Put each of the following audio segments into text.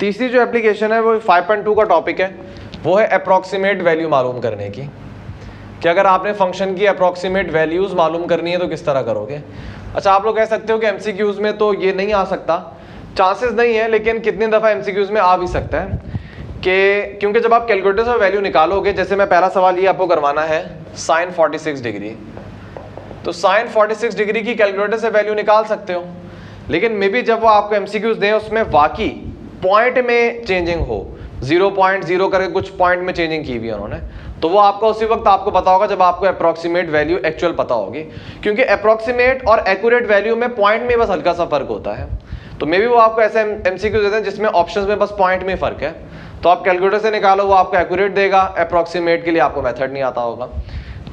तीसरी जो एप्लीकेशन है वो 5.2 का टॉपिक है, वो है अप्रॉक्सीमेट वैल्यू मालूम करने की, कि अगर आपने फंक्शन की अप्रॉक्सीमेट वैल्यूज मालूम करनी है तो किस तरह करोगे। अच्छा, आप लोग कह सकते हो कि एमसीक्यूज में तो ये नहीं आ सकता, चांसेस नहीं है, लेकिन कितनी दफ़ा एमसीक्यूज में आ भी सकता है कि क्योंकि जब आप कैलकुलेटर से वैल्यू निकालोगे, जैसे मैं पहला सवाल ये आपको करवाना है साइन 46 डिग्री, तो साइन 46 डिग्री की कैलकुलेटर से वैल्यू निकाल सकते हो, लेकिन मे बी जब वो आपको एमसीक्यूज दें उसमें वाकई पॉइंट में चेंजिंग हो, 0.0 करके कुछ पॉइंट में चेंजिंग की हुई है उन्होंने, तो वो आपका उसी वक्त आपको पता होगा जब आपको अप्रॉक्सीमेट वैल्यू एक्चुअल पता होगी, क्योंकि अप्रॉक्सीमेट और एक्यूरेट वैल्यू में पॉइंट में बस हल्का सा फर्क होता है। तो मे बी वो आपको ऐसे एमसीक्यू देते हैं जिसमें ऑप्शंस में बस पॉइंट में फर्क है, तो आप कैलकुलेटर से निकालो, वो आपको एक्यूरेट देगा, अप्रॉक्सीमेट के लिए आपको मेथड नहीं आता होगा।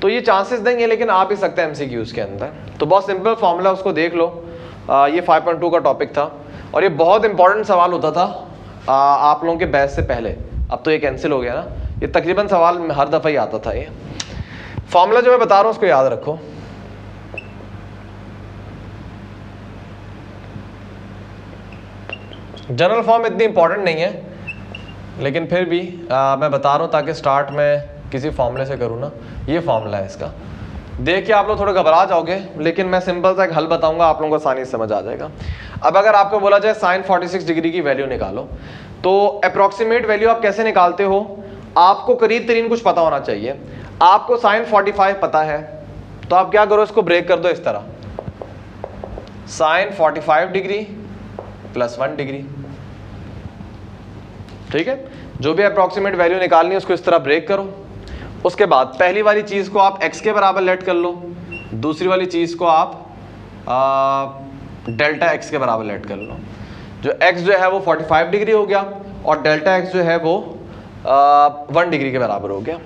तो ये चांसेस नहीं है, लेकिन आ भी सकता है एमसीक्यूज के अंदर। तो बहुत सिंपल फॉर्मूला, उसको देख लो। ये 5.2 का टॉपिक था और ये बहुत इंपॉर्टेंट सवाल होता था आप लोगों के बैच से पहले। अब तो ये कैंसिल हो गया ना, ये तकरीबन सवाल में हर दफ़ा ही आता था। ये फॉर्मूला जो मैं बता रहा हूँ उसको याद रखो। जनरल फॉर्म इतनी इंपॉर्टेंट नहीं है, लेकिन फिर भी मैं बता रहा हूँ ताकि स्टार्ट में किसी फॉर्मूले से करूँ ना। ये फॉर्मूला है, इसका देख के आप लोग थोड़ा घबरा जाओगे, लेकिन मैं सिंपल सा एक हल बताऊंगा, आप लोगों को आसानी से समझ आ जाएगा। अब अगर आपको बोला जाए साइन 46 डिग्री की वैल्यू निकालो, तो अप्रॉक्सीमेट वैल्यू आप कैसे निकालते हो? आपको करीब तरीन कुछ पता होना चाहिए। आपको साइन 45 पता है, तो आप क्या करो, इसको ब्रेक कर दो इस तरह, साइन 45 डिग्री प्लस 1 डिग्री। ठीक है, जो भी अप्रॉक्सीमेट वैल्यू निकालनी है उसको इस तरह ब्रेक करो। उसके बाद पहली वाली चीज़ को आप x के बराबर लेट कर लो, दूसरी वाली चीज़ को आप डेल्टा x के बराबर लेट कर लो। जो x जो है वो 45 डिग्री हो गया और डेल्टा x जो है वो 1 डिग्री के बराबर हो गया।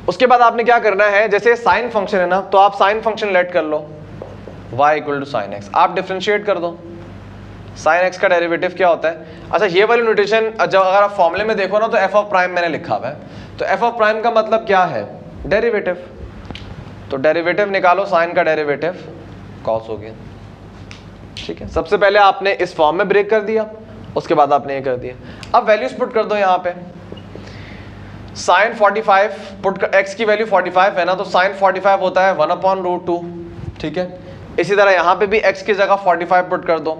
उसके बाद आपने क्या करना है, जैसे साइन फंक्शन है ना, तो आप साइन फंक्शन लेट कर लो, y equal to sine x. आप डिफ्रेंशिएट कर दो, साइन x का डेरिवेटिव क्या होता है। अच्छा, ये वाली नोटेशन जब अगर आप फॉर्मूले में देखो ना, तो f ऑफ प्राइम मैंने लिखा हुआ है, तो f ऑफ प्राइम का मतलब क्या है, डेरिवेटिव। तो डेरिवेटिव निकालो, साइन का डेरिवेटिव कॉस हो गया। ठीक है, सबसे पहले आपने इस फॉर्म में ब्रेक कर दिया, उसके बाद आपने ये कर दिया। अब वैल्यूज पुट कर दो यहाँ पे, साइन 45 पुट कर, x की वैल्यू 45 है ना, तो साइन 45 होता है 1/√2। ठीक है, इसी तरह यहाँ पे भी x की जगह 45 पुट कर दो,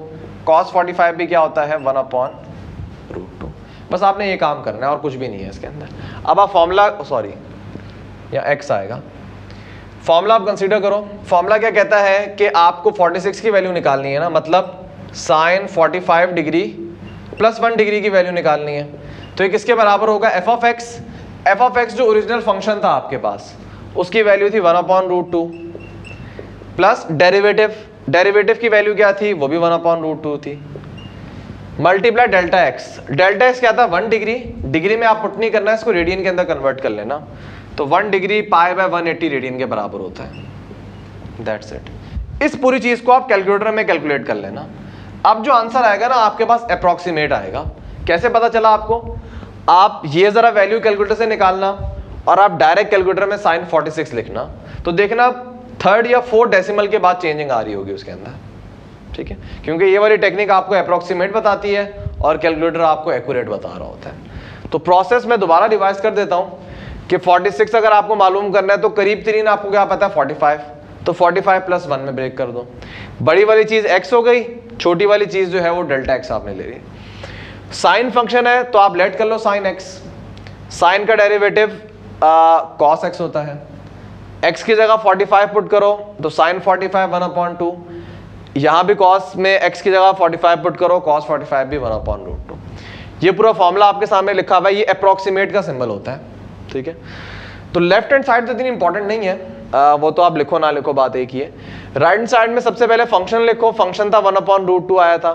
cos 45 भी क्या होता है 1/√2। बस आपने ये काम करना है और कुछ भी नहीं है इसके अंदर। अब आप फॉर्मूला, सॉरी यहाँ x आएगा, फॉर्मूला आप कंसीडर करो। फॉर्मूला क्या कहता है कि आपको 46 की वैल्यू निकालनी है ना, मतलब साइन 45 डिग्री प्लस 1 डिग्री की वैल्यू निकालनी है। तो ये किसके बराबर होगा, f of x। f of x जो ओरिजिनल फंक्शन था आपके पास, उसकी वैल्यू थी 1/√2 प्लस डेरिवेटिव, डेरिवेटिव की वैल्यू क्या थी, वो भी 1/√2 थी, multiply delta x. Delta x क्या था, 1 डिग्री। डिग्री में आप पुट नहीं करना है, इसको रेडियन के अंदर कन्वर्ट कर लेना। तो 1 डिग्री π/180 रेडियन के बराबर होता है। That's it. इस पूरी चीज को आप कैलकुलेटर में कैलकुलेट कर लेना। अब जो आंसर आएगा ना आपके पास अप्रॉक्सीमेट आएगा। कैसे पता चला आपको, आप ये जरा वैल्यू कैलकुलेटर से निकालना और आप डायरेक्ट कैलकुलेटर में साइन 46 लिखना, तो देखना 3rd या 4th डेसिमल के बाद चेंजिंग आ रही होगी उसके अंदर। ठीक है, क्योंकि ये वाली टेक्निक आपको अप्रॉक्सीमेट बताती है और कैलकुलेटर आपको एक्यूरेट बता रहा होता है। तो प्रोसेस मैं दोबारा रिवाइज कर देता हूं कि 46 अगर आपको मालूम करना है तो करीब तरीन आपको क्या पता है 45, तो 45 प्लस 1 में ब्रेक कर दो। बड़ी वाली चीज x हो गई, छोटी वाली चीज जो है वो डेल्टा x आपने ले ली। साइन फंक्शन है तो आप लेट कर लो साइन x। साइन का डेरिवेटिव cos x होता है, x की जगह 45 पुट करो तो साइन 45 1/2, यहाँ भी cos में x की जगह 45 पुट करो, cos 45 भी 1/√2। ये पूरा फॉर्मूला आपके सामने लिखा हुआ है, ये अप्रॉक्सीमेट का सिंबल होता है। ठीक है, तो लेफ्ट हैंड साइड तो इतनी इंपॉर्टेंट नहीं है, वो तो आप लिखो ना लिखो बात एक ही है। राइट हैंड साइड में सबसे पहले फंक्शन लिखो, फंक्शन था 1/√2 आया था,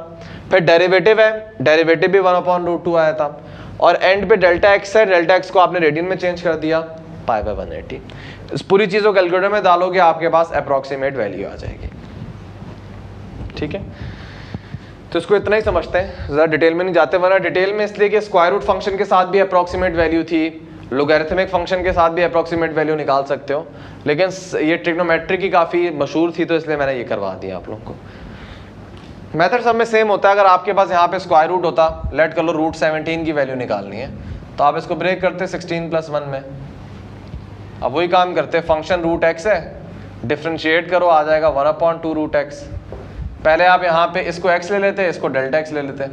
फिर डेरिवेटिव है, डेरिवेटिव भी 1/√2 आया था, और एंड पे डेल्टा एक्स है, डेल्टा एक्स को आपने रेडियन में चेंज कर दिया π/180। इस पूरी चीज को कैलकुलेटर में डालोगे आपके पास अप्रॉक्सीमेट वैल्यू आ जाएगी। ठीक है, तो इसको इतना ही समझते हैं, ज़्यादा डिटेल में नहीं जाते, वरना डिटेल में इसलिए कि स्क्वायर रूट फंक्शन के साथ भी अप्रॉक्सीमेट वैल्यू थी, लोगैरिथमिक फंक्शन के साथ भी अप्रॉक्सीमेट वैल्यू निकाल सकते हो, लेकिन ये ट्रिग्नोमेट्री की काफ़ी मशहूर थी तो इसलिए मैंने ये करवा दिया आप लोगों को। मेथड सब में सेम होता है। अगर आपके पास यहाँ पे स्क्वायर रूट होता, लेट कर लो रूट 17 की वैल्यू निकालनी है, तो आप इसको ब्रेक करते 16 + 1 में। अब वही काम करते, फंक्शन रूट एक्स है, डिफ्रेंशिएट करो, आ जाएगा 1/2 रूट एक्स। पहले आप यहाँ पे इसको x ले लेते, इसको डेल्टा x ले लेते,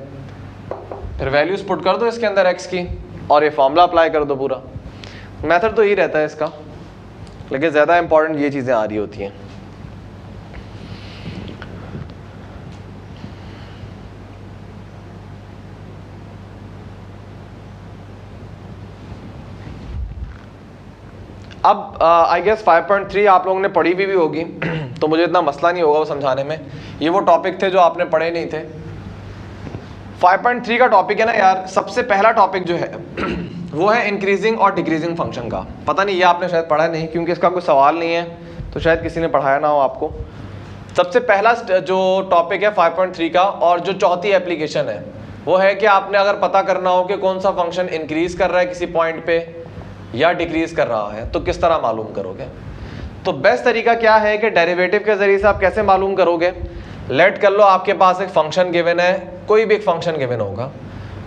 फिर वैल्यूज पुट कर दो इसके अंदर x की और ये फॉर्मूला अप्लाई कर दो पूरा। मेथड तो यही रहता है इसका, लेकिन ज़्यादा इंपॉर्टेंट ये चीज़ें आ रही होती हैं। अब आई गेस 5.3 आप लोगों ने पढ़ी भी होगी तो मुझे इतना मसला नहीं होगा वो समझाने में। ये वो टॉपिक थे जो आपने पढ़े नहीं थे। 5.3 का टॉपिक है ना यार, सबसे पहला टॉपिक जो है वो है इंक्रीजिंग और डिक्रीजिंग फंक्शन का। पता नहीं ये आपने शायद पढ़ा नहीं, क्योंकि इसका कोई सवाल नहीं है, तो शायद किसी ने पढ़ाया ना हो आपको। सबसे पहला जो टॉपिक है 5.3 का, और जो चौथी एप्लीकेशन है वो है कि आपने अगर पता करना हो कि कौन सा फंक्शन इंक्रीज कर रहा है किसी पॉइंट पे या डिक्रीज कर रहा है, तो किस तरह मालूम करोगे। तो बेस्ट तरीका क्या है कि डेरिवेटिव के जरिए से आप कैसे मालूम करोगे। लेट कर लो आपके पास एक फंक्शन गिवन है, कोई भी एक फंक्शन गिवन होगा,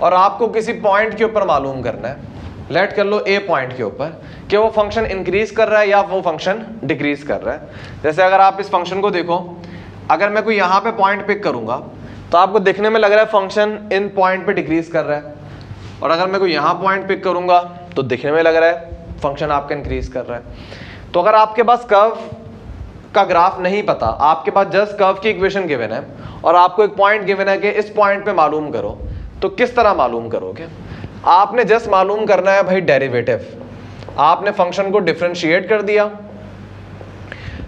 और आपको किसी पॉइंट के ऊपर मालूम करना है। लेट कर लो ए पॉइंट के ऊपर कि वो फंक्शन इंक्रीज कर रहा है या वो फंक्शन डिक्रीज कर रहा है। जैसे अगर आप इस फंक्शन को देखो, अगर मैं कोई यहाँ पे पॉइंट पिक करूंगा तो आपको देखने में लग रहा है फंक्शन इन पॉइंट पे डिक्रीज कर रहा है, और अगर मैं कोई यहाँ पॉइंट पिक करूंगा तो दिखने में लग रहा है फंक्शन आपका इंक्रीज कर रहा है। तो अगर आपके पास कर्व का ग्राफ नहीं पता, आपके पास जस्ट कर्व की इक्वेशन गिवन है और आपको एक पॉइंट गिवन है कि इस पॉइंट पे मालूम करो, तो किस तरह मालूम करोगे। आपने जस्ट मालूम करना है भाई डेरिवेटिव। आपने फंक्शन को डिफरेंशिएट कर दिया,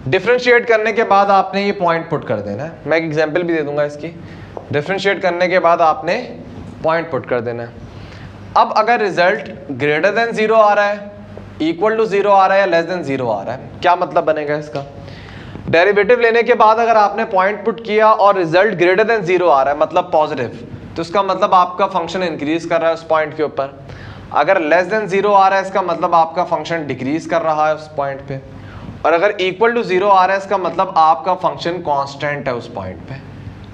डिफरेंशिएट करने के बाद आपने ये पॉइंट पुट कर देना है। मैं एक एग्जांपल भी दे दूंगा इसकी। डिफरेंशिएट करने के बाद आपने पॉइंट पुट कर देना है। अब अगर रिजल्ट ग्रेटर देन 0 आ रहा है, इक्वल टू 0 आ रहा है या लेस देन 0 आ रहा है, क्या मतलब बनेगा इसका। डेरिवेटिव लेने के बाद अगर आपने पॉइंट पुट किया और रिजल्ट ग्रेटर देन 0 आ रहा है, मतलब पॉजिटिव, तो इसका मतलब आपका फंक्शन इंक्रीज कर रहा है उस पॉइंट के ऊपर। अगर लेस देन 0 आ रहा है, इसका मतलब आपका फंक्शन डिक्रीज कर रहा है उस पॉइंट पे। और अगर इक्वल टू 0 आ रहा है, इसका मतलब आपका फंक्शन कांस्टेंट है उस पॉइंट पे।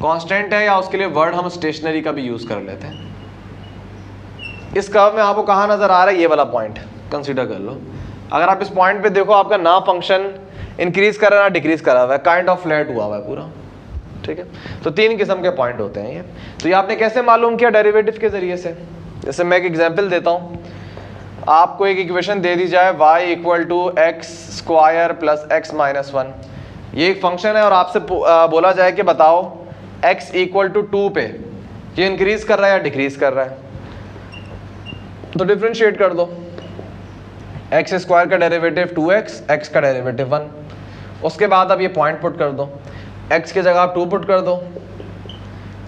कांस्टेंट है, या उसके लिए वर्ड हम स्टेशनरी का भी यूज कर लेते हैं। इस कर्व में आपको कहाँ नजर आ रहा है, ये वाला पॉइंट कंसीडर कर लो। अगर आप इस पॉइंट पे देखो, आपका ना फंक्शन इंक्रीज कर रहा है ना डिक्रीज कर रहा है, काइंड ऑफ फ्लैट हुआ हुआ है पूरा, ठीक है। तो 3 किस्म के पॉइंट होते हैं ये। तो ये आपने कैसे मालूम किया, डेरिवेटिव के जरिए से। जैसे मैं एक एग्जांपल देता हूँ, आपको एक इक्वेशन दे दी जाए y = x² + x - 1। ये एक फंक्शन है और आपसे बोला जाए कि बताओ x = 2 पे ये इंक्रीज कर रहा है या डिक्रीज कर रहा है। तो डिफरेंशिएट कर दो, x² का डेरिवेटिव 2x, x का डेरिवेटिव 1। उसके बाद अब ये पॉइंट पुट कर दो, x की जगह आप 2 पुट कर दो,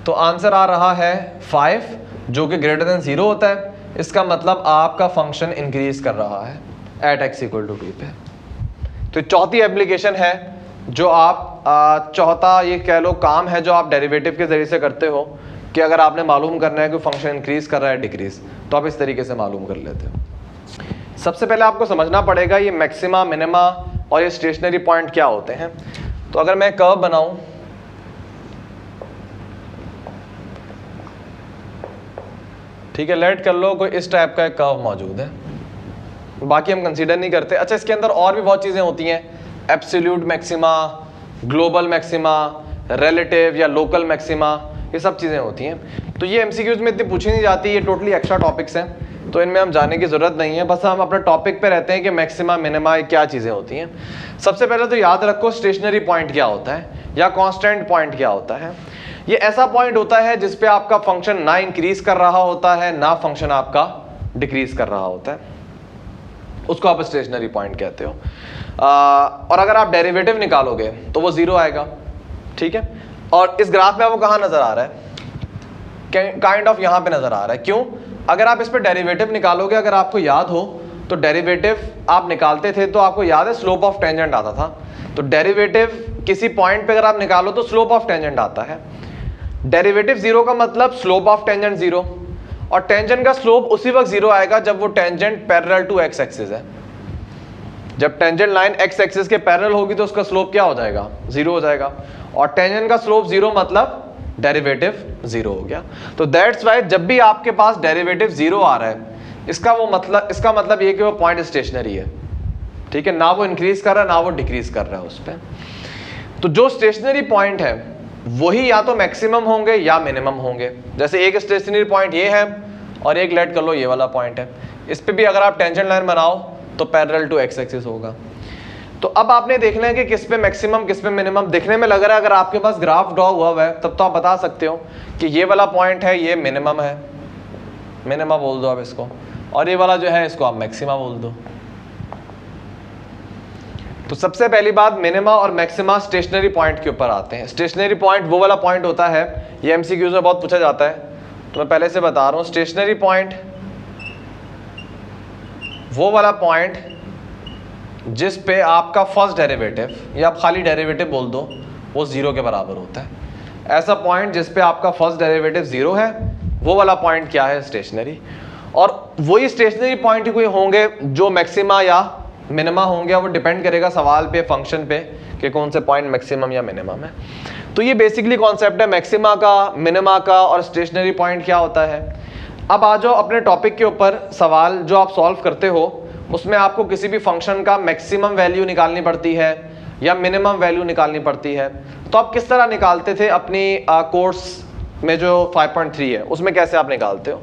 तो आंसर आ रहा है 5, जो कि ग्रेटर देन 0 होता है। इसका मतलब आपका फंक्शन इंक्रीज कर रहा है एट x = 2 पे। तो चौथी एप्लीकेशन है जो आप चौथा ये कह लो काम है जो आप डेरिवेटिव के जरिए से करते हो, कि अगर आपने मालूम करना है कि फंक्शन इंक्रीज कर रहा है डिक्रीज, तो आप इस तरीके से मालूम कर लेते हो। सबसे पहले आपको समझना पड़ेगा ये मैक्सिमा, मिनिमा और ये स्टेशनरी पॉइंट क्या होते हैं। तो अगर मैं कर्व बनाऊं, ठीक है, लेट कर लो कोई इस टाइप का एक कर्व मौजूद है, बाकी हम कंसीडर नहीं करते। अच्छा, इसके अंदर और भी बहुत चीज़ें होती हैं, absolute maxima, global maxima, relative या लोकल मैक्सिमा, ये सब चीज़ें होती हैं। तो ये एमसीक्यूज में इतनी पूछी नहीं जाती, ये टोटली एक्स्ट्रा टॉपिक्स हैं, तो इनमें हम जाने की ज़रूरत नहीं है। बस हम अपने टॉपिक पे रहते हैं कि मैक्सिमा, मिनिमा क्या चीज़ें होती हैं। सबसे पहले तो याद रखो स्टेशनरी पॉइंट क्या होता है या कांस्टेंट पॉइंट क्या होता है। ये ऐसा पॉइंट होता है जिस पे आपका फंक्शन ना इंक्रीज कर रहा होता है ना फंक्शन आपका डिक्रीज कर रहा होता है, उसको आप स्टेशनरी पॉइंट कहते हो। और अगर आप डेरिवेटिव निकालोगे तो वो 0 आएगा, ठीक है। और इस ग्राफ में आपको कहाँ नजर आ रहा है, काइंड ऑफ यहाँ पे नजर आ रहा है। क्यों, अगर आप इस पे डेरिवेटिव निकालोगे, अगर आपको याद हो तो डेरिवेटिव आप निकालते थे तो आपको याद है स्लोप ऑफ टेंजेंट आता था। तो डेरिवेटिव किसी पॉइंट पे अगर आप निकालो तो स्लोप ऑफ टेंजेंट आता है। डेरिवेटिव 0 का मतलब स्लोप ऑफ टेंजेंट 0, और टेंजेंट का स्लोप उसी वक्त 0 आएगा जब वो tangent parallel to x axis है। जब टेंजेंट लाइन x एक्सिस के पैरेलल होगी तो उसका स्लोप क्या हो जाएगा, 0 हो जाएगा। और टेंजेंट का स्लोप 0 मतलब डेरिवेटिव जीरो हो गया। तो दैट्स वाई जब भी आपके पास डेरिवेटिव जीरो आ रहा है, इसका मतलब ये कि वो पॉइंट स्टेशनरी है, ठीक है, ना वो इंक्रीज कर रहा है ना वो डिक्रीज कर रहा है उस पर। तो जो स्टेशनरी पॉइंट है वही या तो मैक्सिमम होंगे या मिनिमम होंगे। जैसे एक स्टेशनरी पॉइंट ये है और एक लेट कर लो ये वाला पॉइंट है, इस पे भी अगर आप टेंजेंट लाइन बनाओ तो पैरेलल टू एक्स एक्सिस होगा। तो अब आपने देखना है कि किस पे मैक्सिमम किस पे मिनिमम। दिखने में लग रहा है, अगर आपके पास ग्राफ ड्रॉ हुआ है तब तो आप बता सकते हो कि ये वाला पॉइंट है ये मिनिमम है, मिनिमम बोल दो आप इसको, और ये वाला जो है इसको आप मैक्सिमा बोल दो। तो सबसे पहली बात, मिनिमा और मैक्सिमा स्टेशनरी पॉइंट के ऊपर आते हैं। स्टेशनरी पॉइंट वो वाला पॉइंट होता है, ये एमसीक्यूज में बहुत पूछा जाता है, तो मैं पहले से बता रहा हूं, स्टेशनरी पॉइंट वो वाला पॉइंट जिस पे आपका फर्स्ट डेरिवेटिव या आप खाली डेरिवेटिव बोल दो वो जीरो के बराबर होता है। ऐसा पॉइंट जिस पे आपका फर्स्ट डेरिवेटिव जीरो है वो वाला पॉइंट क्या है, स्टेशनरी। और वही स्टेशनरी पॉइंट कोई होंगे जो मैक्सिमा या मिनिमा होंगे, वो डिपेंड करेगा सवाल पे, फंक्शन पे कि कौन से पॉइंट मैक्सिमम या मिनिमम है। तो ये बेसिकली कॉन्सेप्ट है मैक्सिमा का, मिनिमा का और स्टेशनरी पॉइंट क्या होता है। अब आ जाओ अपने टॉपिक के ऊपर। सवाल जो आप सॉल्व करते हो उसमें आपको किसी भी फंक्शन का मैक्सिमम वैल्यू निकालनी पड़ती है या मिनिमम वैल्यू निकालनी पड़ती है। तो आप किस तरह निकालते थे अपनी कोर्स में जो 5.3 है उसमें कैसे आप निकालते हो?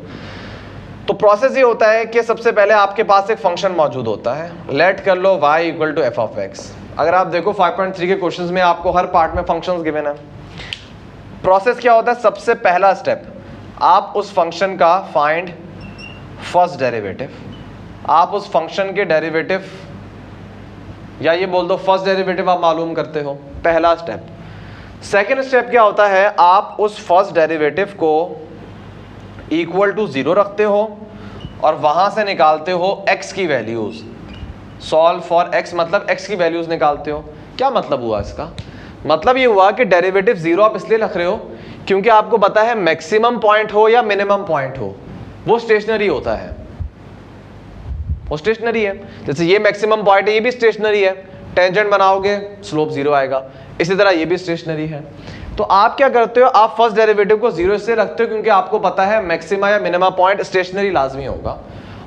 तो प्रोसेस ये होता है कि सबसे पहले आपके पास एक फंक्शन मौजूद होता है, लेट कर लो y equal to f of x. अगर आप देखो 5.3 के क्वेश्चंस में आपको हर पार्ट में फंक्शंस गिवन है। प्रोसेस क्या होता है, सबसे पहला स्टेप आप उस फंक्शन का फाइंड फर्स्ट डेरिवेटिव, आप उस फंक्शन के डेरिवेटिव या ये बोल दो फर्स्ट डेरिवेटिव आप मालूम करते हो, पहला स्टेप। सेकेंड स्टेप क्या होता है, आप उस फर्स्ट डेरिवेटिव को इक्वल टू जीरो रखते हो और वहां से निकालते हो x की वैल्यूज। सॉल्व फॉर x मतलब x की वैल्यूज निकालते हो। क्या मतलब हुआ इसका? मतलब ये हुआ कि डेरिवेटिव जीरो आप इसलिए रख रहे हो क्योंकि आपको पता है मैक्सिमम पॉइंट हो या मिनिमम पॉइंट हो वो स्टेशनरी होता है, वो स्टेशनरी है। जैसे ये मैक्सिमम पॉइंट है, ये भी स्टेशनरी है, टेंजेंट बनाओगे स्लोप जीरो आएगा, इसी तरह ये भी स्टेशनरी है। तो आप क्या करते हो, आप फर्स्ट डेरिवेटिव को जीरो से रखते हो क्योंकि आपको पता है मैक्सिमा या मिनिमा पॉइंट स्टेशनरी लाजमी होगा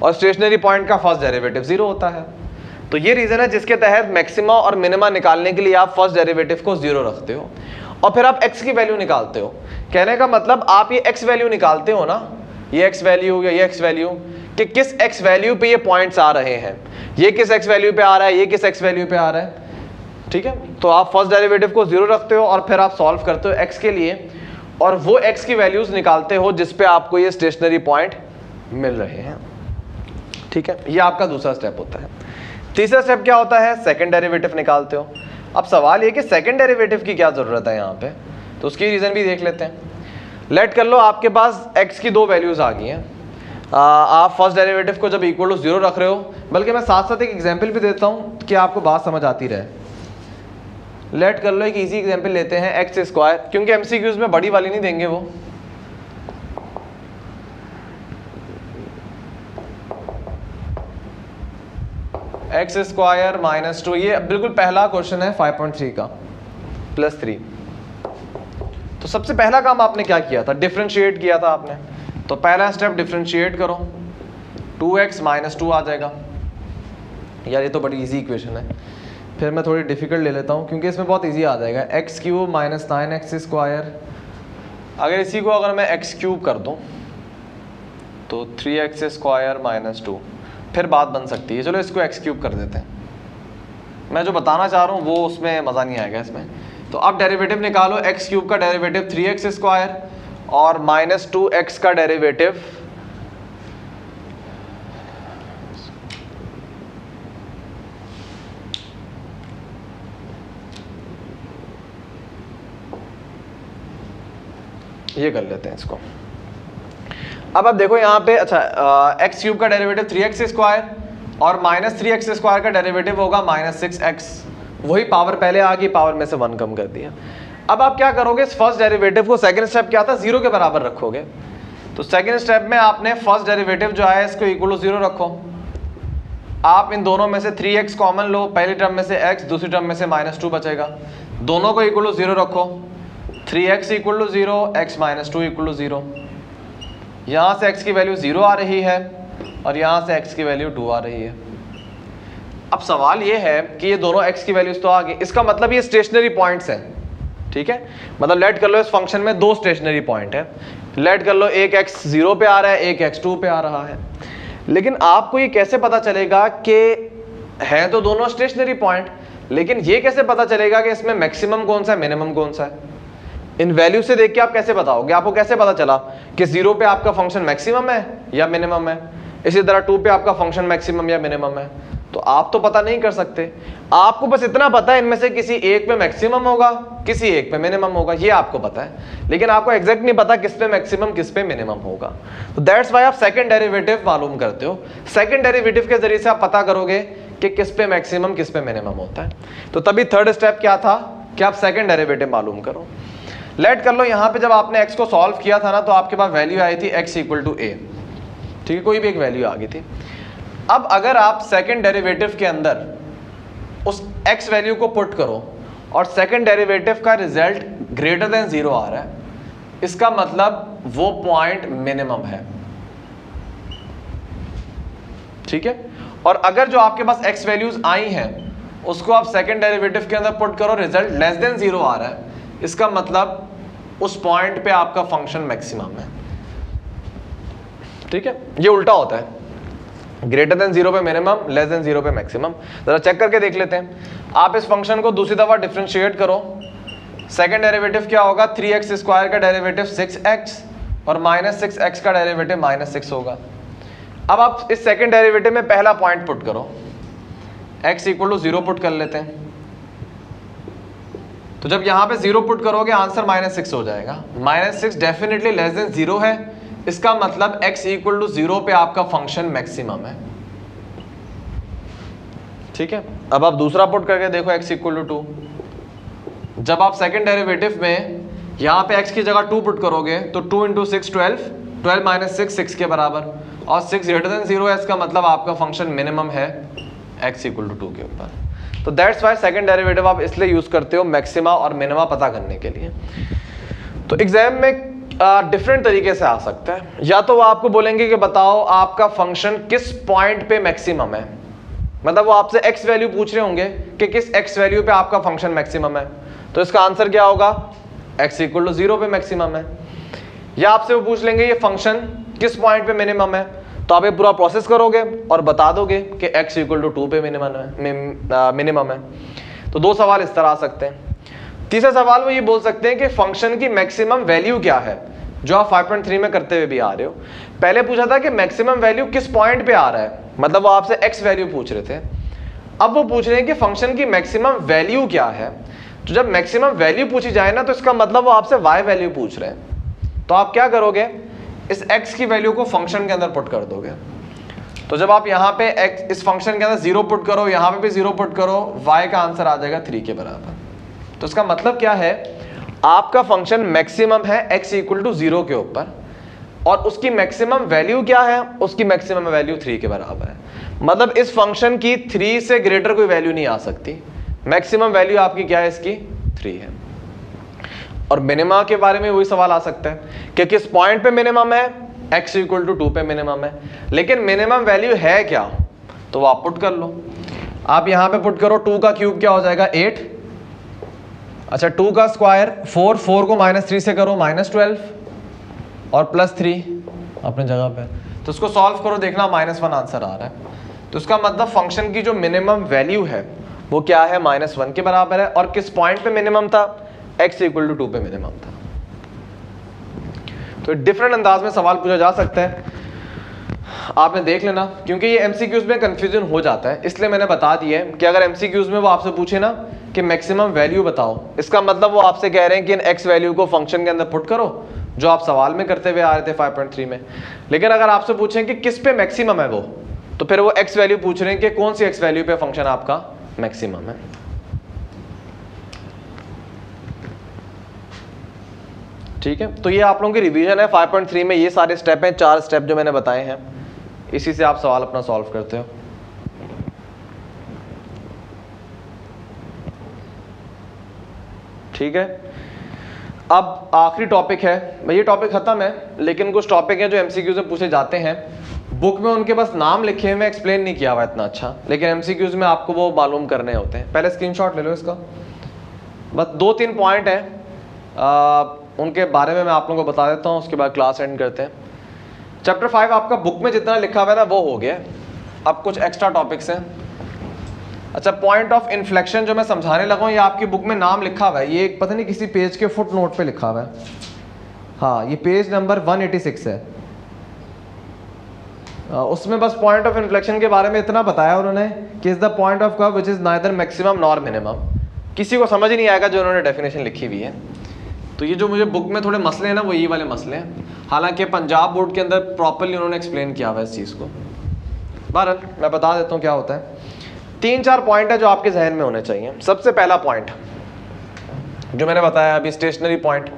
और स्टेशनरी पॉइंट का फर्स्ट डेरिवेटिव जीरो होता है। तो ये रीजन है जिसके तहत मैक्सिमा और मिनिमा निकालने के लिए आप फर्स्ट डेरिवेटिव को जीरो रखते हो और फिर आप x की वैल्यू निकालते हो। कहने का मतलब आप ये x वैल्यू निकालते हो ना, ये x वैल्यू या ये x वैल्यू, कि किस x वैल्यू पे ये पॉइंट्स आ रहे हैं, ये किस x वैल्यू पे आ रहा है, ये किस x वैल्यू पे आ रहा है, ठीक है। तो आप फर्स्ट डेरिवेटिव को जीरो रखते हो और फिर आप सॉल्व करते हो x के लिए और वो x की वैल्यूज निकालते हो जिस पे आपको ये स्टेशनरी पॉइंट मिल रहे हैं, ठीक है। ये आपका दूसरा स्टेप होता है। तीसरा स्टेप क्या होता है, सेकंड डेरिवेटिव निकालते हो। अब सवाल ये कि सेकंड डेरिवेटिव की क्या जरूरत है यहाँ पे, तो उसकी रीजन भी देख लेते हैं। लेट कर लो आपके पास x की दो वैल्यूज आ गई हैं, आप फर्स्ट डेरिवेटिव को जब इक्वल टू जीरो रख रहे हो, बल्कि मैं साथ साथ एक एग्जांपल भी देता हूँ कि आपको बात समझ आती रहे। लेट कर लो एक इजी एग्जांपल लेते हैं, एक्स स्क्वायर, क्योंकि एमसीक्यूज में बड़ी वाली नहीं देंगे वो। एक्स स्क्वायर माइनस 2, ये बिल्कुल पहला क्वेश्चन है 5.3 का, प्लस 3। तो सबसे पहला काम आपने क्या किया था, डिफरेंशिएट किया था आपने। तो पहला स्टेप डिफरेंशिएट करो, 2x माइनस 2 आ जाएगा। यार ये तो बड़ी इजी इक्वेशन है, फिर मैं थोड़ी डिफिकल्ट ले लेता हूँ क्योंकि इसमें बहुत इजी आ जाएगा। X cube minus 9x square, अगर इसी को अगर मैं x क्यूब कर दूँ तो 3x स्क्वायर माइनस 2, फिर बात बन सकती है। चलो इसको x क्यूब कर देते हैं, मैं जो बताना चाह रहा हूँ वो उसमें मज़ा नहीं आएगा इसमें। तो अब डेरिवेटिव निकालो, x क्यूब का डेरिवेटिव 3x स्क्वायर और माइनस 2x का डेरिवेटिव ये कर लेते हैं इसको। अब आप देखो यहाँ पे, अच्छा एक्स क्यूब का डेरिवेटिव 3x स्क्वायर और माइनस 3x स्क्वायर का डेरिवेटिव होगा माइनस 6x, वही पावर पहले आ गई, पावर में से 1 कम कर दिया। अब आप क्या करोगे, इस फर्स्ट डेरिवेटिव को, सेकंड स्टेप क्या था, जीरो के बराबर रखोगे। तो सेकंड स्टेप में आपने फर्स्ट डेरिवेटिव जो है इसको इक्वल टू जीरो रखो। आप इन दोनों में से 3x कॉमन लो, पहली टर्म में से x, दूसरी टर्म में से माइनस 2 बचेगा, दोनों को इक्वल टू जीरो रखो। 3x equal to 0, x minus 2 equal to 0। यहाँ से x की वैल्यू 0 आ रही है और यहाँ से x की वैल्यू 2 आ रही है। अब सवाल ये है कि ये दोनों x की वैल्यूज तो आ गई, इसका मतलब ये स्टेशनरी पॉइंट्स हैं, ठीक है। मतलब लेट कर लो इस फंक्शन में दो स्टेशनरी पॉइंट है, लेट कर लो एक x 0 पे आ रहा है, एक x 2 पे आ रहा है। लेकिन आपको ये कैसे पता चलेगा कि हैं तो दोनों स्टेशनरी पॉइंट, लेकिन ये कैसे पता चलेगा कि इसमें मैक्सिमम कौन सा है, मिनिमम कौन सा है? इन वैल्यू से देख के आप कैसे बताओगे? आपको कैसे पता चला कि 0 पे आपका फंक्शन मैक्सिमम है या मिनिमम है, इसी तरह 2 पे आपका फंक्शन मैक्सिमम या मिनिमम है? तो आप तो पता नहीं कर सकते, आपको बस इतना पता है इनमें से किसी एक पे मैक्सिमम होगा, किसी एक पे मिनिमम होगा, ये आपको पता है, लेकिन आपको एग्जैक्ट नहीं पता किस पे मैक्सिमम किस पे मिनिमम होगा। तो दैट्स व्हाई आप सेकंड डेरिवेटिव मालूम करते हो। सेकंड डेरिवेटिव के जरिए से आप पता करोगे कि किस पे मैक्सिमम किस पे मिनिमम होता है। तो तभी थर्ड स्टेप क्या था कि आप सेकंड डेरिवेटिव मालूम करो। लेट कर लो यहाँ पे जब आपने x को सॉल्व किया था ना, तो आपके पास वैल्यू आई थी x इक्वल टू a, ठीक है, कोई भी एक वैल्यू आ गई थी। अब अगर आप सेकंड डेरिवेटिव के अंदर उस x वैल्यू को पुट करो और सेकंड डेरिवेटिव का रिजल्ट ग्रेटर देन 0 आ रहा है, इसका मतलब वो पॉइंट मिनिमम है, ठीक है। और अगर जो आपके पास x वैल्यूज आई हैं उसको आप सेकंड डेरिवेटिव के अंदर पुट करो, रिजल्ट लेस देन 0 आ रहा है, इसका मतलब उस पॉइंट पे आपका फंक्शन मैक्सिमम है, ठीक है। ये उल्टा होता है, ग्रेटर देन 0 पे मिनिमम, लेस देन 0 पे मैक्सिमम। जरा चेक करके देख लेते हैं। आप इस फंक्शन को दूसरी दफा डिफरेंशिएट करो, सेकंड डेरिवेटिव क्या होगा, 3x स्क्वायर का डेरिवेटिव 6x और माइनस 6x का डेरिवेटिव माइनस 6 होगा। अब आप इस सेकंड डेरिवेटिव में पहला पॉइंट पुट करो, x इक्वल टू 0 पुट कर लेते हैं। तो जब यहां पे 0 पुट करोगे आंसर माइनस 6 हो जाएगा। माइनस 6 डेफिनेटली लेस देन 0 है, इसका मतलब x इक्वल टू 0 पे आपका फंक्शन मैक्सिमम है, ठीक है। अब आप दूसरा पुट करके देखो x इक्वल टू 2। जब आप सेकंड डेरिवेटिव में यहां पे x की जगह 2 पुट करोगे तो 2 इंटू 6 12, 12 माइनस 6 6 के बराबर, और 6 ग्रेटर देन 0 है, इसका मतलब आपका फंक्शन मिनिमम है x इक्वल टू 2 के ऊपर। तो दैट्स वाई सेकंड डेरिवेटिव आप इसलिए यूज करते हो मैक्सिमा और मिनिमा पता करने के लिए। तो एग्जाम में डिफरेंट तरीके से आ सकता है, या तो वो आपको बोलेंगे कि बताओ आपका फंक्शन किस पॉइंट पे मैक्सिमम है, मतलब वो आपसे x वैल्यू पूछ रहे होंगे कि किस x वैल्यू पे आपका फंक्शन मैक्सिमम है, तो इसका आंसर क्या होगा, x इक्वल टू 0 पे मैक्सिमम है। या आपसे वो पूछ लेंगे ये फंक्शन किस पॉइंट पे मिनिमम है, तो आप ये पूरा प्रोसेस करोगे और बता दोगे कि x इक्वल टू 2 पे मिनिमम है। तो दो सवाल इस तरह आ सकते हैं। तीसरा सवाल वो ये बोल सकते हैं कि फंक्शन की मैक्सिमम वैल्यू क्या है, जो आप 5.3 में करते हुए भी आ रहे हो। पहले पूछा था कि मैक्सिमम वैल्यू किस पॉइंट पे आ रहा है, मतलब वो आपसे x वैल्यू पूछ रहे थे। अब वो पूछ रहे हैं कि फंक्शन की मैक्सिमम वैल्यू क्या है। तो जब मैक्सिमम वैल्यू पूछी जाए ना, तो इसका मतलब वो आपसे y वैल्यू पूछ रहे हैं। तो आप क्या करोगे, इस x की वैल्यू को फंक्शन के अंदर पुट कर दोगे। तो जब आप यहाँ पे x इस फंक्शन के अंदर 0 पुट करो, यहाँ पे भी 0 पुट करो, y का आंसर आ जाएगा 3 के बराबर। तो इसका मतलब क्या है, आपका फंक्शन मैक्सिमम है x इक्वल टू 0 के ऊपर, और उसकी मैक्सिमम वैल्यू क्या है, उसकी मैक्सिमम वैल्यू 3 के बराबर है। मतलब इस फंक्शन की 3 से ग्रेटर कोई वैल्यू नहीं आ सकती। मैक्सिमम वैल्यू आपकी क्या है, इसकी 3 है। और मिनिमा के बारे में वही सवाल आ सकता है कि किस पॉइंट पे मिनिमम है, x इक्वल टू 2 पे मिनिमम है, लेकिन मिनिमम वैल्यू है क्या, तो वो आप पुट कर लो। आप यहाँ पे पुट करो, 2 का क्यूब क्या हो जाएगा 8, अच्छा 2 का स्क्वायर 4, 4 को माइनस 3 से करो -12 और +3 अपने जगह पे। तो उसको सॉल्व करो, देखना -1 आंसर आ रहा है। तो इसका मतलब फंक्शन की जो मिनिमम वैल्यू है वो क्या है, -1 के बराबर है। और किस पॉइंट पे मिनिमम था, x इक्वल टू 2 पे मिनिमम था। तो डिफरेंट अंदाज में सवाल पूछा जा सकता है, आपने देख लेना, क्योंकि ये एमसीक्यूज में कंफ्यूजन हो जाता है, इसलिए मैंने बता दिया है कि अगर एमसीक्यूज में वो आपसे पूछे ना कि मैक्सिमम वैल्यू बताओ, इसका मतलब वो आपसे कह रहे हैं कि इन x वैल्यू को फंक्शन के अंदर पुट करो, जो आप सवाल में करते हुए आ रहे थे 5.3 में। लेकिन अगर आपसे पूछें कि किस पे मैक्सिमम है वो, तो फिर वो x वैल्यू पूछ रहे हैं कि कौन सी x वैल्यू पे फंक्शन आपका मैक्सिमम है। ठीक है, तो ये आप लोगों की रिवीजन है 5.3 में। ये सारे स्टेप हैं, 4 स्टेप जो मैंने बताए हैं, इसी से आप सवाल अपना सॉल्व करते हो। ठीक है, अब आखिरी टॉपिक है, ये टॉपिक खत्म है, लेकिन कुछ टॉपिक हैं जो एमसीक्यू से पूछे जाते हैं। बुक में उनके बस नाम लिखे हुए, एक्सप्लेन नहीं किया हुआ इतना अच्छा, लेकिन एमसीक्यूज में आपको वो मालूम करने होते हैं। पहले स्क्रीनशॉट ले लो इसका, बस 2-3 पॉइंट है, उनके बारे में मैं आप लोगों को बता देता हूँ, उसके बाद क्लास एंड करते हैं। चैप्टर 5 आपका बुक में जितना लिखा हुआ है ना वो हो गया। अब कुछ एक्स्ट्रा टॉपिक्स हैं। अच्छा, पॉइंट ऑफ इन्फ्लेक्शन जो मैं समझाने लगा हूँ, ये आपकी बुक में नाम लिखा हुआ है, ये पता नहीं किसी पेज के फुट नोट पे लिखा हुआ है। हाँ, ये पेज नंबर 186 है। उसमें बस पॉइंट ऑफ इन्फ्लेक्शन के बारे में इतना बताया उन्होंने कि is the point of curve which is neither maximum nor minimum. किसी को समझ ही नहीं आएगा जो उन्होंने डेफिनेशन लिखी हुई है। तो ये जो मुझे बुक में थोड़े मसले हैं ना, वो ये वाले मसले हैं। हालांकि पंजाब बोर्ड के अंदर प्रॉपरली उन्होंने एक्सप्लेन किया हुआ है इस चीज़ को। बहरहाल मैं बता देता हूँ क्या होता है। 3-4 पॉइंट है जो आपके जहन में होने चाहिए। सबसे पहला पॉइंट जो मैंने बताया अभी, स्टेशनरी पॉइंट।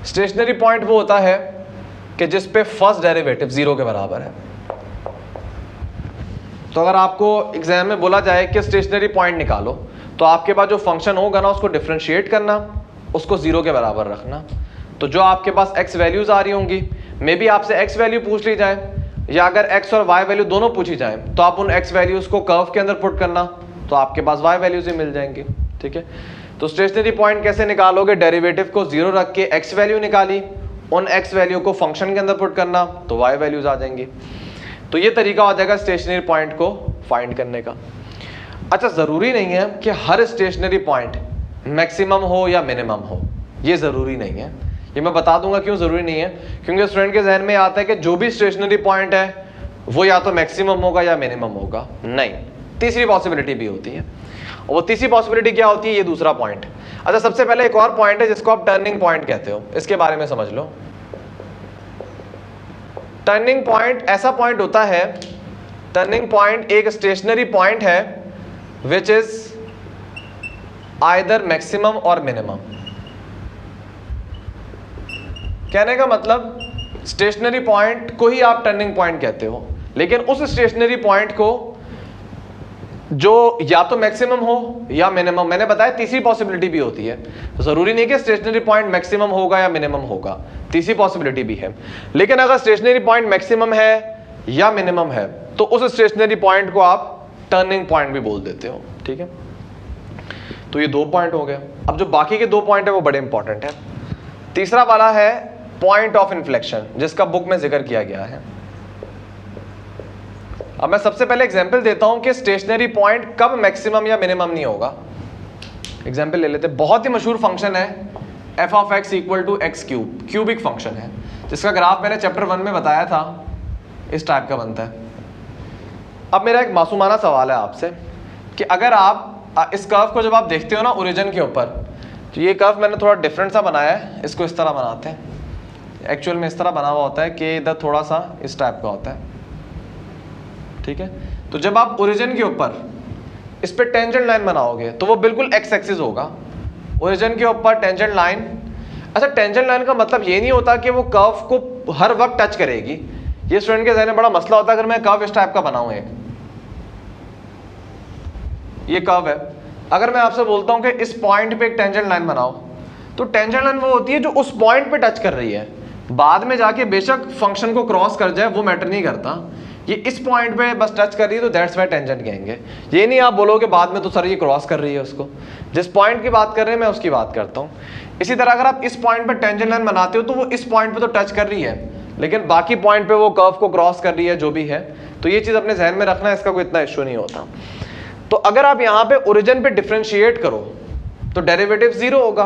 स्टेशनरी पॉइंट वो होता है कि जिस पे फर्स्ट डेरिवेटिव 0 के बराबर है। तो अगर आपको एग्जाम में बोला जाए कि स्टेशनरी पॉइंट निकालो, तो आपके पास जो फंक्शन होगा ना उसको डिफरेंशिएट करना, उसको 0 के बराबर रखना। तो जो आपके पास x वैल्यूज आ रही होंगी, मे बी आपसे x वैल्यू पूछ ली जाए, या अगर x और y वैल्यू दोनों पूछी जाए, तो आप उन x वैल्यूज को कर्व के अंदर पुट करना, तो आपके पास y वैल्यूज ही मिल जाएंगी। ठीक है, तो स्टेशनरी पॉइंट कैसे निकालोगे? डेरिवेटिव को 0 रख के x वैल्यू निकाली, उन x वैल्यू को फंक्शन के अंदर पुट करना, तो y वैल्यूज आ जाएंगी। तो ये तरीका हो जाएगा स्टेशनरी पॉइंट को फाइंड करने का। अच्छा, ज़रूरी नहीं है कि हर स्टेशनरी पॉइंट मैक्सिमम हो या मिनिमम हो, ये ज़रूरी नहीं है। ये मैं बता दूंगा क्यों ज़रूरी नहीं है। क्योंकि स्टूडेंट के जहन में आता है कि जो भी स्टेशनरी पॉइंट है वो या तो मैक्सिमम होगा या मिनिमम होगा। नहीं, तीसरी पॉसिबिलिटी भी होती है। और वो तीसरी पॉसिबिलिटी क्या होती है? ये दूसरा पॉइंट। अच्छा, सबसे पहले एक और पॉइंट है जिसको आप टर्निंग पॉइंट कहते हो, इसके बारे में समझ लो। टर्निंग पॉइंट ऐसा पॉइंट होता है, टर्निंग पॉइंट एक स्टेशनरी पॉइंट है विच इज आइदर मैक्सिमम और मिनिमम। कहने का मतलब स्टेशनरी पॉइंट को ही आप टर्निंग पॉइंट कहते हो, लेकिन उस स्टेशनरी पॉइंट को जो या तो मैक्सिमम हो या मिनिमम। मैंने बताया तीसरी पॉसिबिलिटी भी होती है, जरूरी नहीं कि स्टेशनरी पॉइंट मैक्सिमम होगा या मिनिमम होगा, तीसरी पॉसिबिलिटी भी है। लेकिन अगर स्टेशनरी पॉइंट मैक्सिमम है या मिनिमम है, तो उस स्टेशनरी पॉइंट को आप टर्निंग पॉइंट भी बोल देते हो। ठीक है, तो ये 2 पॉइंट हो गए। अब जो बाकी के 2 पॉइंट है वो बड़े इंपॉर्टेंट है। तीसरा वाला है पॉइंट ऑफ इन्फ्लेक्शन, जिसका बुक में जिक्र किया गया है। अब मैं सबसे पहले एग्जांपल देता हूं कि स्टेशनरी पॉइंट कब मैक्सिमम या मिनिमम नहीं होगा। एग्जांपल ले लेते हैं। बहुत ही मशहूर फंक्शन है f of x equal to x cube, cubic function है, जिसका ग्राफ मैंने चैप्टर 1 में बताया था, इस टाइप का बनता है। अब मेरा एक मासूमाना सवाल है आपसे कि अगर आप इस कर्व को जब आप देखते हो ना ओरिजिन के ऊपर, तो ये कर्व मैंने थोड़ा डिफरेंट सा बनाया है, इसको इस तरह बनाते हैं। एक्चुअल में इस तरह बना हुआ होता है कि इधर थोड़ा सा इस टाइप का होता है। ठीक है, तो जब आप ओरिजिन के ऊपर इस पे टेंजेंट लाइन बनाओगे तो वो बिल्कुल एक्स एक्सिस होगा। ओरिजिन के ऊपर टेंजेंट लाइन। अच्छा, टेंजेंट लाइन का मतलब ये नहीं होता कि वो कर्व को हर वक्त टच करेगी। ये स्टूडेंट के जहन में बड़ा मसला होता है। अगर मैं कर्व इस टाइप का बनाऊं, एक ये कर्व है, अगर मैं आपसे बोलता हूं कि इस पॉइंट पे एक टेंजेंट लाइन बनाओ, तो टेंजेंट लाइन वो होती है जो उस पॉइंट पे टच कर रही है। बाद में जाके बेशक फंक्शन को क्रॉस कर जाए, वो मैटर नहीं करता। ये इस पॉइंट पे बस टच कर रही है तो दैट्स व्हाई टेंजेंट कहेंगे। ये नहीं आप बोलोगे बाद में तो सर ये क्रॉस कर रही है उसको। जिस पॉइंट की बात कर रहे हैं मैं उसकी बात करता हूँ। इसी तरह अगर आप इस पॉइंट पे टेंजेंट लाइन बनाते हो तो वो इस पॉइंट पे तो टच कर रही है, लेकिन बाकी पॉइंट पे वो कर्व को क्रॉस कर रही है, जो भी है। तो ये चीज़ अपने जहन में रखना है, इसका कोई इतना इशू नहीं होता। तो अगर आप यहाँ पे ओरिजिन पे डिफ्रेंशिएट करो तो डेरिवेटिव 0 होगा,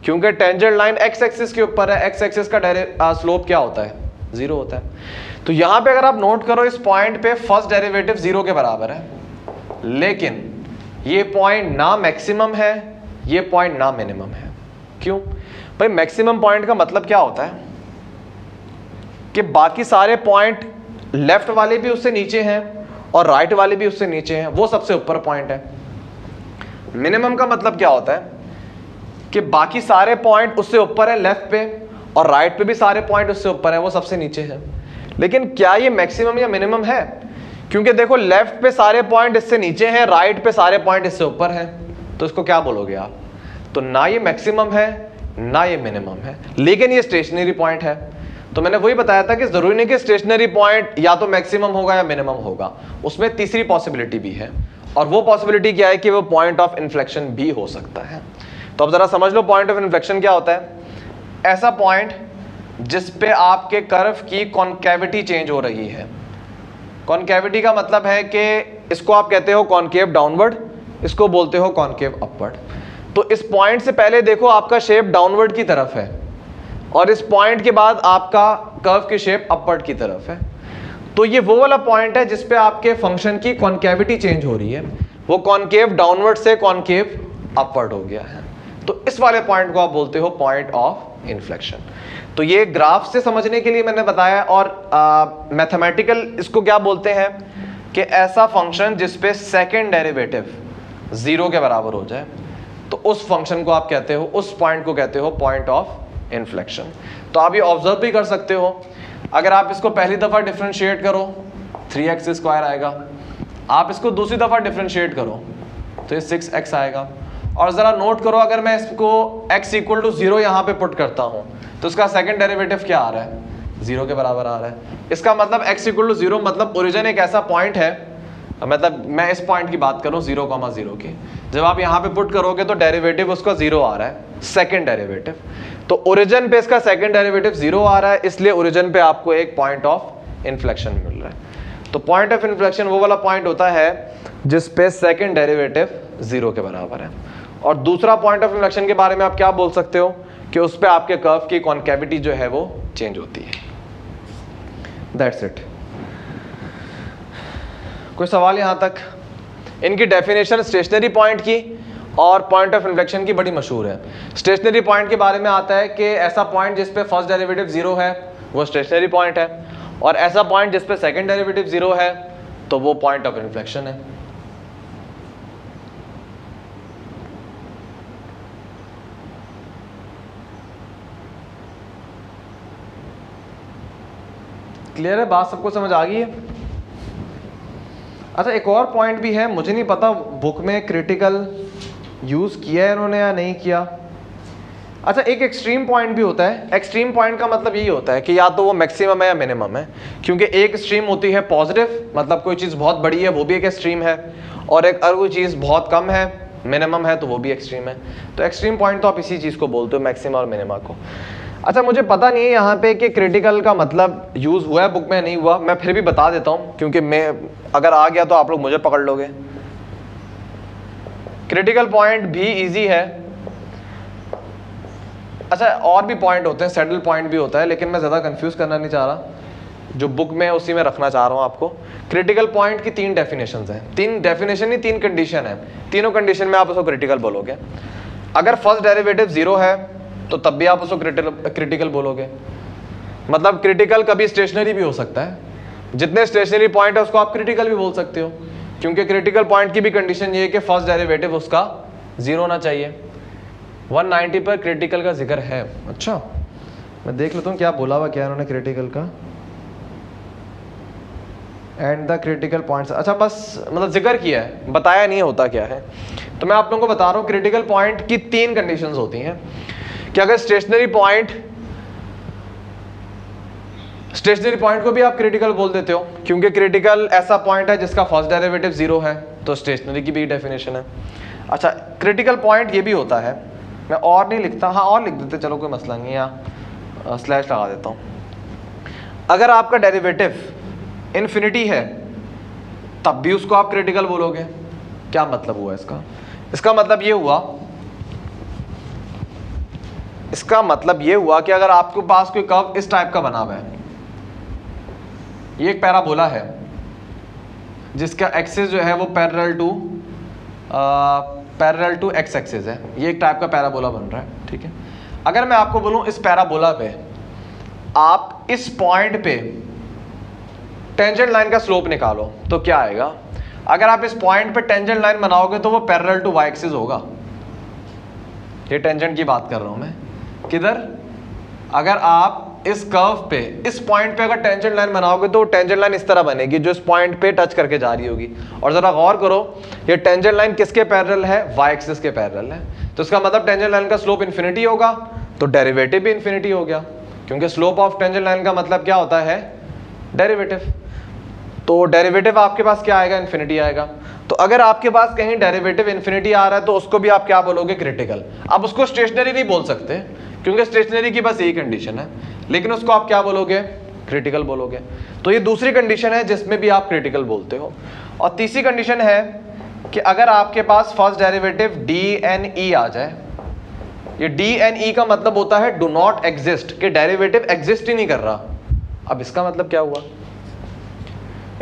क्योंकि टेंजेंट लाइन एक्स एक्सिस के ऊपर है। एक्स एक्सिस का स्लोप क्या होता है? 0 होता है। तो यहां पे अगर आप नोट करो, इस पॉइंट पे फर्स्ट डेरिवेटिव 0 के बराबर है, लेकिन ये पॉइंट ना मैक्सिमम है, ये पॉइंट ना मिनिमम है। क्यों भाई? मैक्सिमम पॉइंट का मतलब क्या होता है कि बाकी सारे पॉइंट लेफ्ट वाले भी उससे नीचे हैं और राइट वाले भी उससे नीचे हैं, वो सबसे ऊपर पॉइंट है। मिनिमम का मतलब क्या होता है कि बाकी सारे पॉइंट उससे ऊपर है लेफ्ट पे, और राइट पे भी सारे पॉइंट उससे ऊपर है, वो सबसे नीचे है। लेकिन क्या ये मैक्सिमम या मिनिमम है? क्योंकि देखो, लेफ्ट पे सारे पॉइंट इससे नीचे हैं, राइट पे सारे पॉइंट इससे ऊपर हैं। तो इसको क्या बोलोगे आप? तो ना ये मैक्सिमम है ना ये मिनिमम है, लेकिन ये स्टेशनरी पॉइंट है। तो मैंने वही बताया था कि जरूरी नहीं कि स्टेशनरी पॉइंट या तो मैक्सिमम होगा या मिनिमम होगा, उसमें तीसरी पॉसिबिलिटी भी है, और वो पॉसिबिलिटी क्या है कि वो पॉइंट ऑफ इन्फ्लेक्शन भी हो सकता है। तो अब जरा समझ लो पॉइंट ऑफ इन्फ्लेक्शन क्या होता है। ऐसा पॉइंट जिस पे आपके कर्व की कॉन्केविटी चेंज हो रही है। कॉन्केविटी का मतलब है कि इसको आप कहते हो कॉन्केव डाउनवर्ड, इसको बोलते हो कॉन्केव अपवर्ड। तो इस पॉइंट से पहले देखो आपका शेप डाउनवर्ड की तरफ है, और इस पॉइंट के बाद आपका कर्व की शेप अपवर्ड की तरफ है। तो ये वो वाला पॉइंट है जिस पे आपके फंक्शन की कॉन्केविटी चेंज हो रही है, वो कॉन्केव डाउनवर्ड से कॉन्केव अपवर्ड हो गया है। तो इस वाले पॉइंट को आप बोलते हो पॉइंट ऑफ इन्फ्लेक्शन। तो ये ग्राफ से समझने के लिए मैंने बताया, और मैथमेटिकल इसको क्या बोलते हैं कि ऐसा फंक्शन जिस पे सेकंड डेरिवेटिव 0 के बराबर हो जाए, तो उस फंक्शन को आप कहते हो, उस पॉइंट को कहते हो पॉइंट ऑफ इन्फ्लेक्शन। तो आप ये ऑब्जर्व भी कर सकते हो, अगर आप इसको पहली दफा डिफरेंशिएट करो 3x² आएगा, आप इसको दूसरी दफा डिफरेंशिएट करो तो ये 6x आएगा। और जरा नोट करो, अगर मैं इसको x = 0 यहाँ पे पुट करता हूँ तो इसका सेकंड डेरिवेटिव क्या आ रहा है? 0 के बराबर आ रहा है। इसका मतलब x = 0 मतलब ओरिजिन एक ऐसा पॉइंट है, मतलब मैं इस पॉइंट की बात करूँ 0,0 की, जब आप यहाँ पे पुट करोगे तो डेरिवेटिव उसका 0 आ रहा है, सेकंड डेरिवेटिव। तो ओरिजिन पे इसका सेकंड डेरिवेटिव 0 आ रहा है, इसलिए ओरिजिन पे आपको एक पॉइंट ऑफ इन्फ्लेक्शन मिल रहा है। तो पॉइंट ऑफ इन्फ्लेक्शन वो वाला पॉइंट होता है जिस पे सेकंड डेरिवेटिव 0 के बराबर है। और दूसरा पॉइंट ऑफ इन्फ्लेक्शन के बारे में आप क्या बोल सकते हो कि उस पे आपके कर्व की कॉन्केविटी जो है वो चेंज होती है। That's it. कोई सवाल यहाँ तक? इनकी डेफिनेशन स्टेशनरी पॉइंट की और पॉइंट ऑफ इन्फ्लेक्शन की बड़ी मशहूर है। स्टेशनरी पॉइंट के बारे में आता है कि ऐसा पॉइंट जिस पे फर्स्ट डेरिवेटिव 0 है वो स्टेशनरी पॉइंट है, और ऐसा पॉइंट जिस पे सेकंड डेरिवेटिव 0 है तो वो पॉइंट ऑफ इन्फ्लेक्शन है। क्लियर है? बात सबको समझ आ गई है? अच्छा, एक और पॉइंट भी है, मुझे नहीं पता बुक में क्रिटिकल यूज किया है इन्होंने या नहीं किया। अच्छा, एक एक्सट्रीम पॉइंट भी होता है। एक्सट्रीम पॉइंट का मतलब यही होता है कि या तो वो मैक्सिमम है या मिनिमम है, क्योंकि एक एक्सट्रीम होती है पॉजिटिव, मतलब कोई चीज़ बहुत बड़ी है वो भी एक एक्सट्रीम है, और एक अगर कोई चीज़ बहुत कम है मिनिमम है तो वो भी एक्सट्रीम है। तो एक्सट्रीम पॉइंट तो आप इसी चीज़ को बोलते हो, मैक्सिमम और मिनिमा को। अच्छा, मुझे पता नहीं है यहाँ पे कि क्रिटिकल का मतलब यूज़ हुआ है बुक में नहीं हुआ, मैं फिर भी बता देता हूँ क्योंकि मैं अगर आ गया तो आप लोग मुझे पकड़ लोगे। क्रिटिकल पॉइंट भी इजी है। अच्छा, और भी पॉइंट होते हैं, सैडल पॉइंट भी होता है, लेकिन मैं ज़्यादा कंफ्यूज करना नहीं चाह रहा, जो बुक में उसी में रखना चाह रहा हूँ आपको। क्रिटिकल पॉइंट की 3 डेफिनेशन हैं, 3 डेफिनेशन नहीं 3 कंडीशन है, तीनों कंडीशन में आप उसको क्रिटिकल बोलोगे। अगर फर्स्ट डेरिवेटिव 0 है तो तब भी आप उसको क्रिटिकल बोलोगे। मतलब क्रिटिकल कभी स्टेशनरी भी हो सकता है, जितने स्टेशनरी पॉइंट है उसको आप क्रिटिकल भी बोल सकते हो, क्योंकि क्रिटिकल पॉइंट की भी कंडीशन ये है कि फर्स्ट डेरिवेटिव उसका 0 होना चाहिए। 190 पर क्रिटिकल का जिक्र है। अच्छा, मैं देख लेता हूँ क्या बोला हुआ क्या उन्होंने क्रिटिकल का। एंड द क्रिटिकल पॉइंट्स, अच्छा बस मतलब जिक्र किया है, बताया नहीं होता क्या है। तो मैं आप लोगों को बता रहा हूँ क्रिटिकल पॉइंट की 3 कंडीशंस होती हैं कि अगर स्टेशनरी पॉइंट को भी आप क्रिटिकल बोल देते हो, क्योंकि क्रिटिकल ऐसा पॉइंट है जिसका फर्स्ट डेरिवेटिव 0 है, तो स्टेशनरी की भी डेफिनेशन है। अच्छा, क्रिटिकल पॉइंट ये भी होता है, मैं और नहीं लिखता, हाँ और लिख देते चलो कोई मसला नहीं, या स्लैश लगा देता हूँ। अगर आपका डेरिवेटिव इन्फिनिटी है तब भी उसको आप क्रिटिकल बोलोगे। क्या मतलब हुआ इसका? इसका मतलब ये हुआ कि अगर आपके पास कोई कर्व इस टाइप का बना हुआ है, ये एक पैराबोला है जिसका एक्सिस जो है वो पैरेलल टू एक्स एक्सिस है, ये एक टाइप का पैराबोला बन रहा है, ठीक है। अगर मैं आपको बोलूं इस पैराबोला पे आप इस पॉइंट पे टेंजेंट लाइन का स्लोप निकालो तो क्या आएगा? अगर आप इस पॉइंट पे टेंजेंट लाइन बनाओगे तो वो पैरेलल टू वाई एक्सिस होगा। ये टेंजेंट की बात कर रहा हूं मैं। किधर? अगर आप इस कर्व पे इस पॉइंट पे अगर टेंजेंट लाइन बनाओगे तो टेंजेंट लाइन इस तरह बनेगी जो इस पॉइंट पे टच करके जा रही होगी। और जरा गौर करो ये टेंजेंट लाइन किसके पैरेलल है, वाई एक्सिस के पैरेलल है। तो इसका मतलब टेंजेंट लाइन का स्लोप इन्फिनिटी होगा तो डेरिवेटिव भी इन्फिनिटी हो गया, क्योंकि स्लोप ऑफ टेंजेंट लाइन का मतलब क्या होता है, डेरिवेटिव। तो डेरिवेटिव आपके पास क्या आएगा, इन्फिनिटी आएगा। तो अगर आपके पास कहीं डेरिवेटिव इन्फिनिटी आ रहा है तो उसको भी आप क्या बोलोगे, क्रिटिकल। अब उसको स्टेशनरी नहीं बोल सकते क्योंकि स्टेशनरी की बस यही कंडीशन है, लेकिन उसको आप क्या बोलोगे, क्रिटिकल बोलोगे। तो ये दूसरी कंडीशन है जिसमें भी आप क्रिटिकल बोलते हो। और तीसरी कंडीशन है कि अगर आपके पास first derivative D N E आ जाए, ये डी एन ई का मतलब होता है डू नॉट एग्जिस्ट, कि डेरिवेटिव एग्जिस्ट ही नहीं कर रहा। अब इसका मतलब क्या हुआ,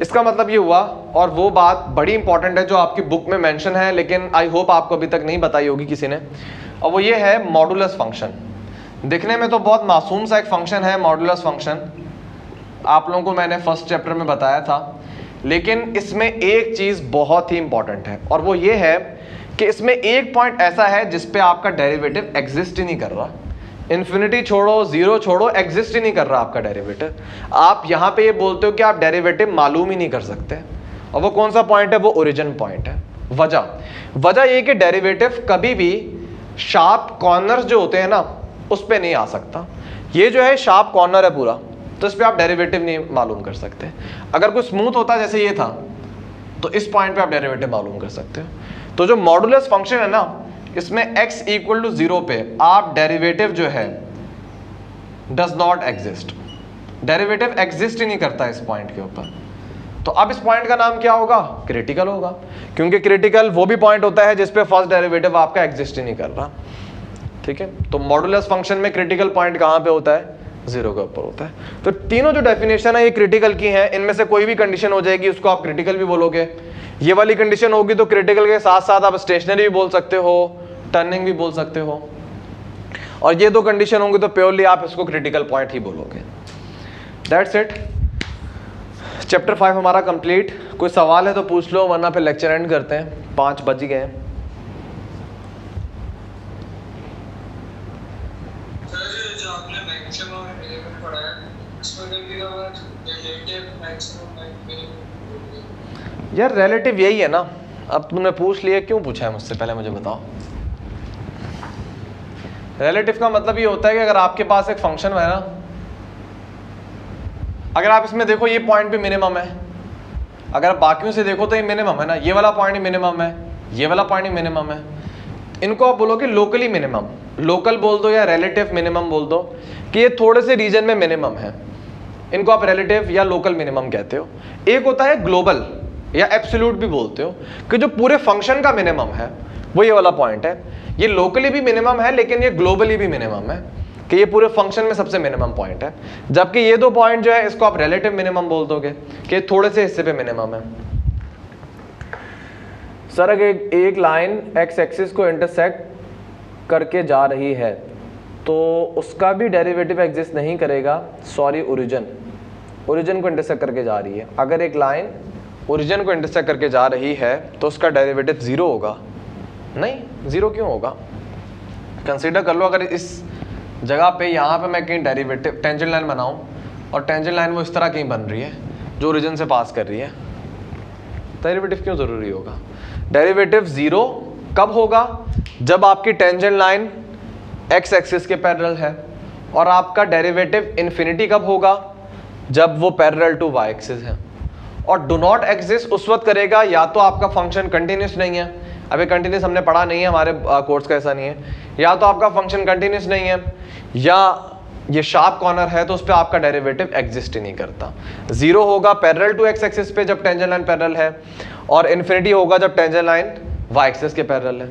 इसका मतलब ये हुआ, और वो बात बड़ी इंपॉर्टेंट है जो आपकी बुक में मेंशन है लेकिन आई होप आपको अभी तक नहीं बताई होगी किसी ने, और वो ये है मॉडुलस फंक्शन। दिखने में तो बहुत मासूम सा एक फंक्शन है मॉडुलस फंक्शन, आप लोगों को मैंने फर्स्ट चैप्टर में बताया था, लेकिन इसमें एक चीज़ बहुत ही इंपॉर्टेंट है और वो ये है कि इसमें एक पॉइंट ऐसा है जिस पे आपका डेरिवेटिव एग्जिस्ट ही नहीं कर रहा। इन्फिनिटी छोड़ो, जीरो छोड़ो, एग्जिस्ट ही नहीं कर रहा आपका डेरिवेटिव। आप यहाँ पे ये बोलते हो कि आप डेरिवेटिव मालूम ही नहीं कर सकते, और वो कौन सा पॉइंट है, वो ओरिजिन पॉइंट है। वजह ये कि डेरिवेटिव कभी भी शार्प कॉर्नर्स जो होते हैं ना उस पे नहीं आ सकता। ये जो है शार्प कॉर्नर है पूरा, तो इस पे आप डेरिवेटिव नहीं मालूम कर सकते। अगर कोई स्मूथ होता जैसे ये था तो इस पॉइंट पे आप डेरिवेटिव मालूम कर सकते हो। तो जो मॉडुलस फंक्शन है ना, इसमें x इक्वल टू 0 पे आप डेरिवेटिव जो है does not exist, derivative exist ही नहीं करता इस पॉइंट के ऊपर। तो अब इस पॉइंट का नाम क्या होगा, क्रिटिकल होगा, क्योंकि क्रिटिकल वो भी पॉइंट होता है जिसपे फर्स्ट डेरिवेटिव आपका एग्जिस्ट ही नहीं कर रहा। ठीक है, तो मॉडुलस फंक्शन में क्रिटिकल पॉइंट कहाँ पे होता है, 0 के ऊपर होता है। तो तीनों जो डेफिनेशन है ये क्रिटिकल की है, इनमें से कोई भी कंडीशन हो जाएगी उसको आप क्रिटिकल भी बोलोगे। ये वाली कंडीशन होगी तो क्रिटिकल के साथ साथ आप स्टेशनरी भी बोल सकते हो, टर्निंग भी बोल सकते हो, और ये दो कंडीशन होंगी तो प्योरली आप इसको क्रिटिकल पॉइंट ही बोलोगे। दैट्स इट, चैप्टर 5 हमारा कंप्लीट। कोई सवाल है तो पूछ लो, वरना फिर लेक्चर एंड करते हैं, 5 बज गए हैं। यार रिलेटिव यही है ना, अब तुमने पूछ लिया, क्यों पूछा है मुझसे, पहले मुझे बताओ। रिलेटिव का मतलब ये होता है कि अगर आपके पास एक फंक्शन है ना, अगर आप इसमें देखो ये पॉइंट भी मिनिमम है, अगर आप बाकियों से देखो तो ये मिनिमम है ना, ये वाला पॉइंट ही मिनिमम है, ये वाला पॉइंट ही मिनिमम है। इनको आप बोलोगे लोकली मिनिमम, लोकल बोल दो या रिलेटिव मिनिमम बोल दो, कि ये थोड़े से रीजन में मिनिमम है, इनको आप रिलेटिव या लोकल मिनिमम कहते हो। एक होता है ग्लोबल या एब्सोल्यूट भी बोलते हो, कि जो पूरे फंक्शन का मिनिमम है वो ये वाला पॉइंट है। ये लोकली भी मिनिमम है लेकिन ये ग्लोबली भी मिनिमम है, कि ये पूरे फंक्शन में सबसे मिनिमम पॉइंट है। जबकि ये दो पॉइंट जो है इसको आप रिलेटिव मिनिमम बोल दोगे, कि थोड़े से हिस्से पे मिनिमम है। सर अगर एक लाइन एक्स एक्सिस को इंटरसेक्ट करके जा रही है तो उसका भी डेरिवेटिव एग्जिस्ट नहीं करेगा, सॉरी ओरिजिन को इंटरसेक्ट करके जा रही है। अगर एक लाइन ओरिजिन को इंटरसेक्ट करके जा रही है तो उसका डेरिवेटिव 0 होगा? नहीं, 0 क्यों होगा? कंसीडर कर लो, अगर इस जगह पे यहाँ पे मैं कहीं डेरिवेटिव टेंजेंट लाइन बनाऊँ और टेंजेंट लाइन वो इस तरह कहीं बन रही है जो ओरिजिन से पास कर रही है, डेरिवेटिव क्यों ज़रूरी होगा? डेरिवेटिव 0 कब होगा? जब आपकी टेंजेंट लाइन एक्स एक्सिस के पैरेलल है। और आपका डेरिवेटिव इन्फिनिटी कब होगा? जब वो पैरेलल टू वाई एक्सिस है। और डू नॉट एग्जिस्ट उस वक्त करेगा या तो आपका फंक्शन कंटिन्यूस नहीं है, अभी कंटिन्यूस हमने पढ़ा नहीं है, हमारे कोर्स का ऐसा नहीं है, या तो आपका फंक्शन कंटिन्यूस नहीं है, या ये शार्प कॉर्नर है तो उस पर आपका डेरिवेटिव एग्जिस्ट ही नहीं करता। 0 होगा पैरेलल टू एक्स एक्सिस पे जब टेंजेंट लाइन पैरेलल है, और इन्फिनिटी होगा जब टेंजेंट लाइन वाई एक्सिस के पैरेलल है।